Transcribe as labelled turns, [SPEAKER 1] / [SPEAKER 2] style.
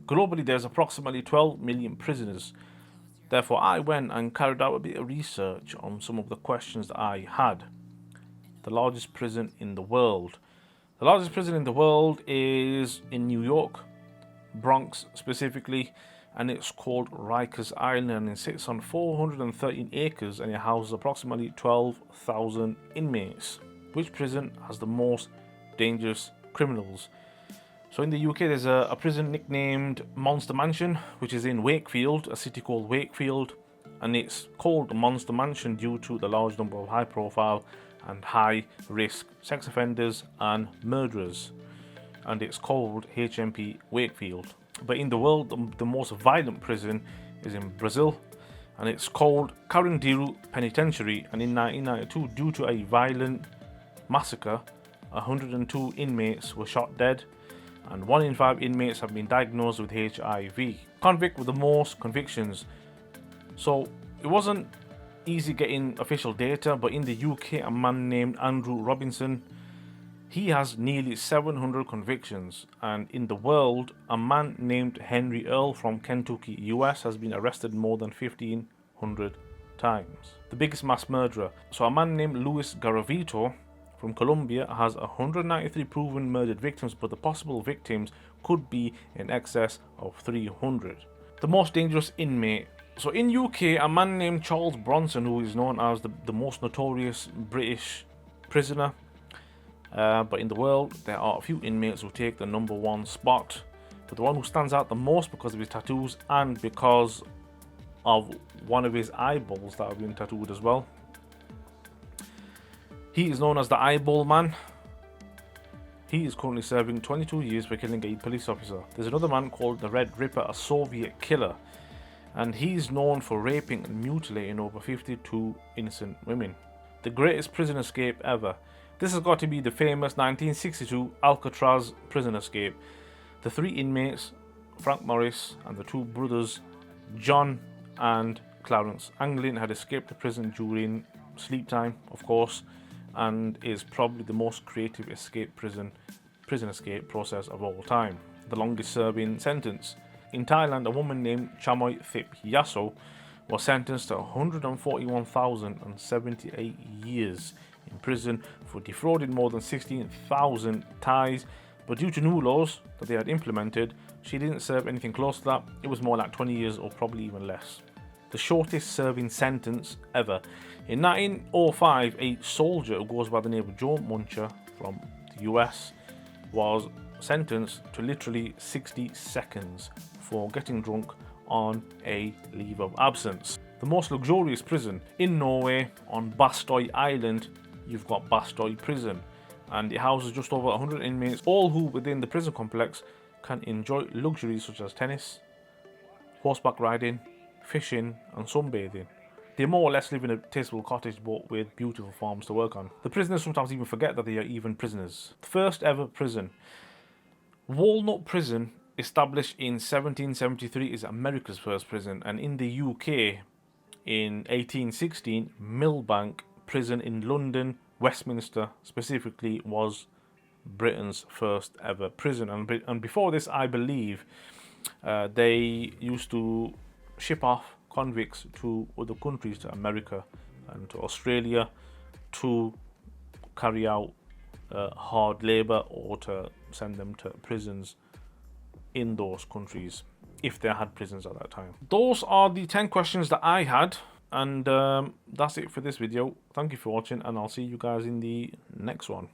[SPEAKER 1] Globally, there's approximately 12 million prisoners. Therefore, I went and carried out a bit of research on some of the questions that I had. The largest prison in the world. The largest prison in the world is in New York, Bronx specifically, and it's called Rikers Island, and it sits on 413 acres and it houses approximately 12,000 inmates. Which prison has the most dangerous criminals? So in the UK, there's a prison nicknamed Monster Mansion, which is in Wakefield, a city called Wakefield, and it's called Monster Mansion due to the large number of high-profile and high-risk sex offenders and murderers, and it's called HMP Wakefield. But in the world, the most violent prison is in Brazil, and it's called Carandiru Penitentiary, and in 1992, due to a violent massacre, 102 inmates were shot dead, and 1 in 5 inmates have been diagnosed with HIV. Convict with the most convictions. So it wasn't easy getting official data, but in the UK, a man named Andrew Robinson, he has nearly 700 convictions, and in the world, a man named Henry Earl from Kentucky, US, has been arrested more than 1,500 times. The biggest mass murderer. So a man named Luis Garavito from Colombia has 193 proven murdered victims, but the possible victims could be in excess of 300. The most dangerous inmate. So in UK, a man named Charles Bronson, who is known as the most notorious British prisoner, but in the world, there are a few inmates who take the #1 spot. But the one who stands out the most because of his tattoos and because of one of his eyeballs that have been tattooed as well. He is known as the Eyeball Man. He is currently serving 22 years for killing a police officer. There's another man called the Red Ripper, a Soviet killer, and he's known for raping and mutilating over 52 innocent women. The greatest prison escape ever. This has got to be the famous 1962 Alcatraz prison escape. The 3 inmates, Frank Morris, and the 2 brothers, John and Clarence Anglin, had escaped the prison during sleep time, of course, and is probably the most creative prison escape process of all time. The longest serving sentence. In Thailand, a woman named Chamoy Thipyaso was sentenced to 141,078 years in prison for defrauding more than 16,000 Thais, but due to new laws that they had implemented, she didn't serve anything close to that. It was more like 20 years or probably even less. The shortest serving sentence ever. In 1905, a soldier who goes by the name of Joe Muncher from the US was sentenced to literally 60 seconds for getting drunk on a leave of absence. The most luxurious prison in Norway, on Bastøy Island, you've got Bastøy Prison, and it houses just over 100 inmates, all who within the prison complex can enjoy luxuries such as tennis, horseback riding, fishing and sunbathing. They more or less live in a tasteful cottage but with beautiful farms to work on. The prisoners sometimes even forget that they are even prisoners. The first ever prison. Walnut Prison, established in 1773, is America's first prison, and in the UK in 1816, Millbank Prison in London, Westminster specifically, was Britain's first ever prison. And before this, I believe they used to ship off convicts to other countries, to America and to Australia, to carry out hard labour or to send them to prisons in those countries, if they had prisons at that time. Those are the 10 questions that I had, and that's it for this video. Thank you for watching, and I'll see you guys in the next one.